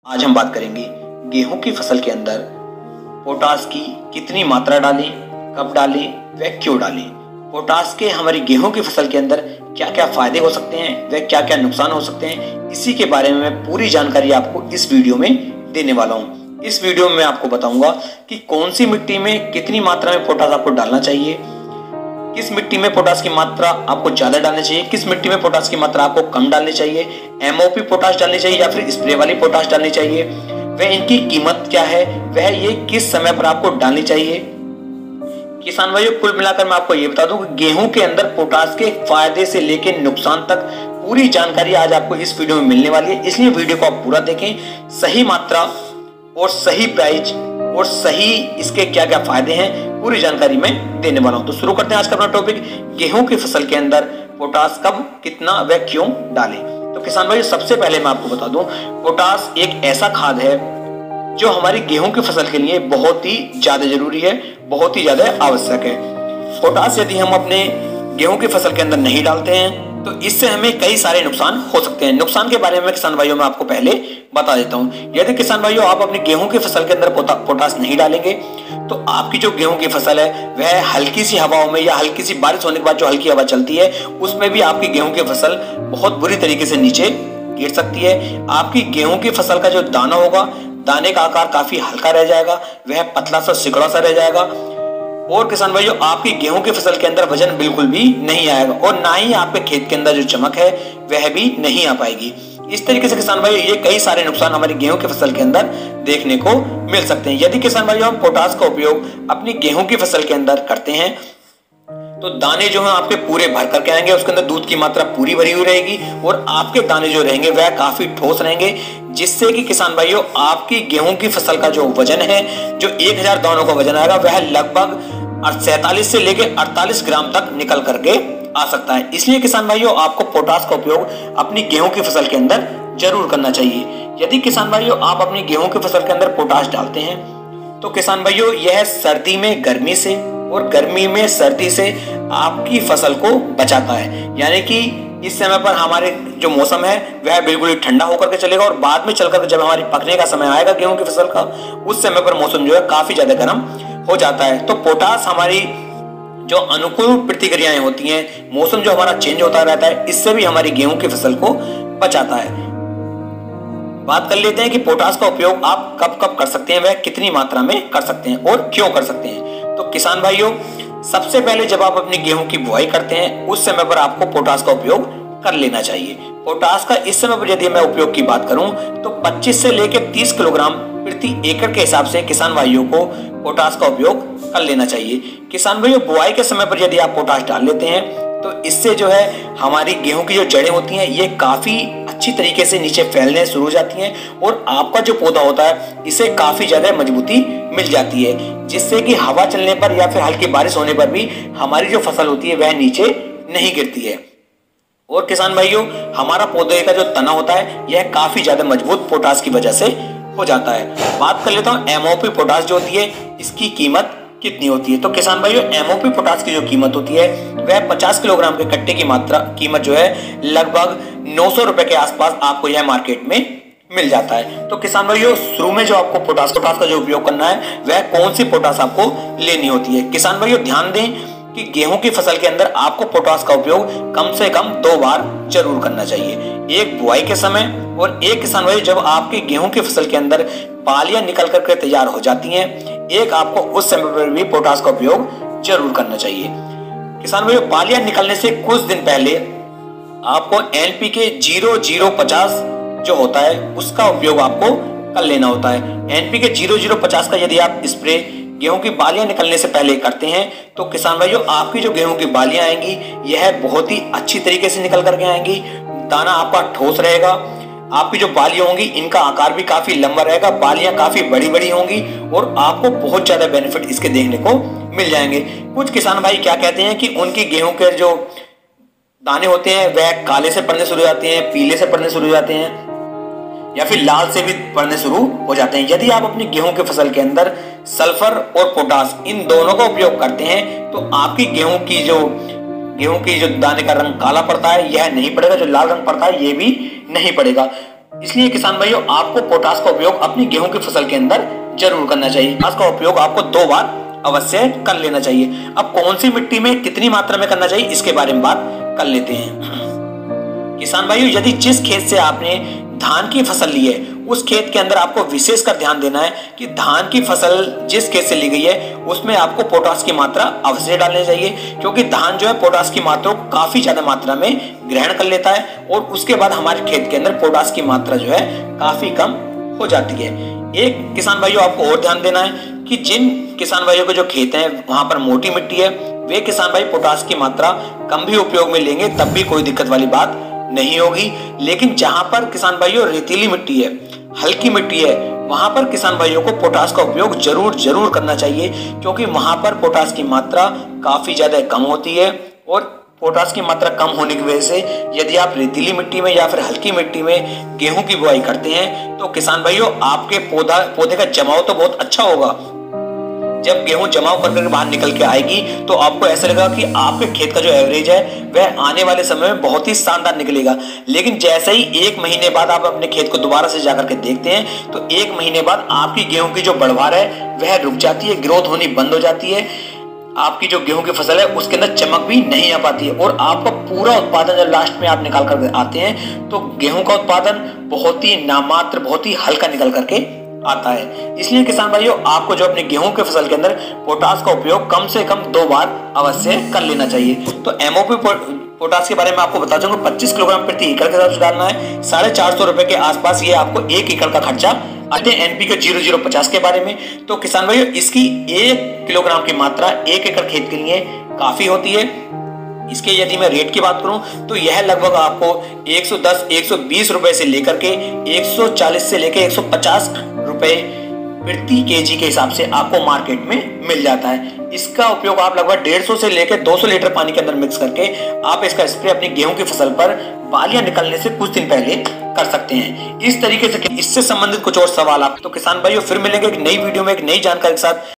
आज हम बात करेंगे गेहूं की फसल के अंदर पोटास की कितनी मात्रा डालें, कब डालें, व क्यों डालें। पोटास के हमारी गेहूं की फसल के अंदर क्या क्या फायदे हो सकते हैं, व क्या क्या नुकसान हो सकते हैं, इसी के बारे में मैं पूरी जानकारी आपको इस वीडियो में देने वाला हूं। इस वीडियो में मैं आपको बताऊंगा कि कौन सी मिट्टी में कितनी मात्रा में पोटास आपको डालना चाहिए, किस मिट्टी में पोटास की मात्रा आपको ज्यादा डालनी चाहिए, किस मिट्टी में पोटास की मात्रा आपको कम डालनी चाहिए, एमओपी पोटास डालनी चाहिए या फिर स्प्रे वाली पोटास डालनी चाहिए, वह इनकी कीमत क्या है, वह ये किस समय पर आपको डालनी चाहिए। किसान भाइयों, कुल मिलाकर मैं आपको ये बता दूं कि गेहूं के अंदर पोटास के फायदे से लेकर नुकसान तक पूरी जानकारी आज आपको इस वीडियो में मिलने वाली है। इसलिए वीडियो को आप पूरा देखें, सही मात्रा और सही प्राइस और सही इसके क्या क्या फायदे हैं पूरी जानकारी मैं देने वाला हूं। तो शुरू करते हैं आज का अपना टॉपिक, गेहूं की फसल के अंदर पोटास कब, कितना व क्यों डालें। तो किसान भाई, सबसे पहले मैं आपको बता दूं, पोटास एक ऐसा खाद है जो हमारी गेहूं की फसल के लिए बहुत ही ज्यादा जरूरी है, बहुत ही ज्यादा आवश्यक है। पोटास यदि हम अपने गेहूं की फसल के अंदर नहीं डालते हैं तो इससे हमें कई सारे नुकसान हो सकते हैं। नुकसान के बारे में किसान भाइयों मैं आपको पहले बता देता हूं। यदि किसान भाइयों आप अपनी गेहूं की फसल के अंदर पोटास नहीं डालेंगे तो आपकी जो गेहूं की फसल है वह हल्की सी हवाओं में या हल्की सी बारिश होने के बाद जो हल्की हवा चलती है उसमें भी आपकी गेहूं की फसल बहुत बुरी तरीके से नीचे गिर सकती है। आपकी गेहूं की फसल का जो दाना होगा, दाने का आकार काफी हल्का रह जाएगा, वह पतला सा सिकुड़ा सा रह जाएगा। और किसान भाइयों, आपकी गेहूं की फसल के अंदर वजन बिल्कुल भी नहीं आएगा और ना ही आपके खेत के अंदर जो चमक है वह भी नहीं आ पाएगी। इस तरीके से किसान भाइयों ये कई सारे नुकसान हमारी गेहूं की फसल के अंदर देखने को मिल सकते हैं। यदि किसान भाइयों हम पोटास का उपयोग अपनी गेहूं की फसल के अंदर करते हैं तो दाने जो हैं आपके पूरे भर करके आएंगे, उसके अंदर दूध की मात्रा पूरी भरी हुई रहेगी और आपके दाने जो रहेंगे वह काफी ठोस रहेंगे, जिससे कि किसान भाइयों आपकी गेहूं की फसल का जो वजन है, जो 1000 दानों का वजन आएगा, वह लगभग 47 से लेकर 48 ग्राम तक निकल करके आ सकता है। इसलिए किसान भाइयों आपको पोटास का उपयोग अपनी गेहूं की फसल के अंदर जरूर करना चाहिए। यदि किसान भाइयों आप अपनी गेहूं की फसल के अंदर पोटास डालते हैं तो किसान भाइयों यह सर्दी में गर्मी से और गर्मी में सर्दी से आपकी फसल को बचाता है। यानी कि इस समय पर हमारे जो मौसम है वह बिल्कुल ही ठंडा होकर के चलेगा और बाद में चलकर जब हमारी पकने का समय आएगा गेहूं की फसल का, उस समय पर मौसम जो है काफी ज्यादा गर्म हो जाता है। तो पोटास हमारी जो अनुकूल प्रतिक्रियाएं होती हैं, मौसम जो हमारा चेंज होता रहता है, इससे भी हमारी गेहूं की फसल को बचाता है। बात कर लेते हैं कि पोटास का उपयोग आप कब कब कर सकते हैं, वह कितनी मात्रा में कर सकते हैं और क्यों कर सकते हैं। तो किसान भाइयों, सबसे पहले जब आप अपनी गेहूं की बुआई करते हैं उस समय पर आपको पोटास का उपयोग कर लेना चाहिए। पोटास का इस समय पर यदि मैं उपयोग की बात करूं तो 25 से लेकर 30 किलोग्राम प्रति एकड़ के हिसाब से किसान भाइयों को पोटास का उपयोग कर लेना चाहिए। किसान भाइयों, बुआई के समय पर यदि आप पोटास डाल लेते हैं तो इससे जो है हमारी गेहूं की जो जड़ें होती हैं ये काफी अच्छी तरीके से नीचे फैलने शुरू हो जाती हैं और आपका जो पौधा होता है इसे काफी ज्यादा मजबूती मिल जाती है, जिससे कि हवा चलने पर या फिर हल्की बारिश होने पर भी हमारी जो फसल होती है वह नीचे नहीं गिरती है। और किसान भाइयों, हमारा पौधे का जो तना होता है यह काफी ज्यादा मजबूत पोटास की वजह से हो जाता है। बात कर लेता हूँ एमओपी पोटास जो होती है इसकी कीमत कितनी होती है। तो किसान भाइयों, एमओपी पोटास की जो कीमत होती है वह 50 किलोग्राम के कट्टे की मात्रा कीमत जो है लगभग 900 रुपए के आसपास आपको यह मार्केट में मिल जाता है। तो किसान भाइयों, शुरू में जो आपको पोटास का जो उपयोग करना है वह कौन सी पोटास आपको लेनी होती है। किसान भाइयों, ध्यान दें कि गेहूं की फसल के अंदर आपको पोटास का उपयोग कम से कम 2 बार जरूर करना चाहिए, एक बुआई के समय और एक किसान भाई जब आपकी गेहूं की फसल के अंदर बालियां निकल करके तैयार हो जाती हैं, एक आपको उस समय पर भी पोटास का उपयोग जरूर करना चाहिए। किसान भाई, बालियां निकलने से कुछ दिन पहले आपको एनपीके 0050 जो होता है उसका उपयोग आपको कर लेना होता है। एनपीके 0050 का यदि आप स्प्रे गेहूं की बालियां निकलने से पहले करते हैं तो किसान भाइयों आपकी जो गेहूं की बालियां आएंगी यह बहुत ही अच्छी तरीके से निकल करके आएंगी, दाना आपका ठोस रहेगा, आपकी जो बालियां होंगी इनका आकार भी काफी लंबा रहेगा, बालियां काफी बड़ी बड़ी होंगी और आपको बहुत ज्यादा बेनिफिट इसके देखने को मिल जाएंगे। कुछ किसान भाई क्या कहते हैं कि उनकी गेहूं के जो दाने होते हैं वह काले से पड़ने शुरू हो जाते हैं, पीले से पड़ने शुरू हो जाते हैं या फिर लाल से भी पड़ने शुरू हो जाते हैं। यदि आप अपनी गेहूं की फसल के अंदर सल्फर और पोटास इन दोनों का उपयोग करते हैं तो आपकी गेहूं की जो दाने का रंग काला पड़ता है यह नहीं पड़ेगा, जो लाल रंग पड़ता है ये भी नहीं पड़ेगा। इसलिए किसान भाइयों आपको पोटास का उपयोग अपनी गेहूं की फसल के अंदर जरूर करना चाहिए। पोटास का उपयोग आपको 2 बार अवश्य कर लेना चाहिए। अब कौन सी मिट्टी में कितनी मात्रा में करना चाहिए इसके बारे में बात कर लेते हैं। किसान भाइयों यदि जिस खेत से आपने धान की फसल ली है उस खेत के अंदर आपको विशेषकर ध्यान देना है कि धान की फसल जिस खेत से ली गई है उसमें आपको पोटास की मात्रा अवश्य डालनी चाहिए, क्योंकि धान जो है पोटास की मात्रा को काफी ज्यादा मात्रा में ग्रहण कर लेता है और उसके बाद हमारे खेत के अंदर पोटास की मात्रा जो है काफी कम हो जाती है। एक किसान भाइयों आपको और ध्यान देना है कि जिन किसान भाइयों के जो खेत हैं वहां पर मोटी मिट्टी है वे किसान भाई पोटास की मात्रा कम भी उपयोग में लेंगे तब भी कोई दिक्कत वाली बात नहीं होगी। लेकिन जहां पर किसान भाइयों रेतीली मिट्टी है, हल्की मिट्टी है, वहां पर किसान भाइयों को पोटास का उपयोग जरूर करना चाहिए, क्योंकि वहां पर पोटास की मात्रा काफी ज्यादा कम होती है। और पोटास की मात्रा कम होने की वजह से यदि आप रेतीली मिट्टी में या फिर हल्की मिट्टी में गेहूं की बुआई करते हैं तो किसान भाइयों आपके पौधे का जमाव तो बहुत अच्छा होगा। जब गेहूं जमाव करके बाहर निकल के आएगी तो आपको ऐसा लगेगा कि आपके खेत का जो एवरेज है वह आने वाले समय में बहुत ही शानदार निकलेगा। लेकिन जैसे ही 1 महीने बाद आप अपने खेत को दोबारा से जाकर के देखते हैं तो 1 महीने बाद आपकी गेहूं की जो बढ़वार है वह रुक जाती है, ग्रोथ होनी बंद हो जाती है। आपकी जो गेहूं की फसल है उसके अंदर चमक भी नहीं आ पाती है और आपका पूरा उत्पादन जब लास्ट में आप निकाल कर आते हैं तो गेहूं का उत्पादन बहुत ही नामात्र, बहुत ही हल्का निकल करके आता है। इसलिए किसान भाइयों आपको जो अपने गेहूं के फसल के अंदर पोटास का उपयोग कम से कम 2 बार अवश्य कर लेना चाहिए। तो एमओपी पोटास के बारे में आपको बता दूंगा 25 किलोग्राम प्रति एकड़ के हिसाब से डालना है। 450 रुपए के आसपास ये आपको 1 एकड़ का खर्चा आते हैं। एनपीके 0050 के बारे में तो किसान भाइयों इसकी 1 किलोग्राम की मात्रा 1 एकड़ खेत के लिए काफी होती है। इसके यदि मैं रेट की बात करूं तो यह लगभग आपको 110-120 रुपए से लेकर के 140 से लेकर 150 रुपए प्रति केजी के हिसाब से आपको मार्केट में मिल जाता है। इसका उपयोग आप लगभग 150 से लेकर 200 लीटर पानी के अंदर मिक्स करके आप इसका स्प्रे अपनी गेहूं की फसल पर बालियां निकलने से कुछ दिन पहले कर सकते हैं। इस तरीके से इससे संबंधित कुछ और सवाल आप तो किसान भाइयों फिर मिलेंगे एक नई वीडियो में एक नई जानकारी के साथ।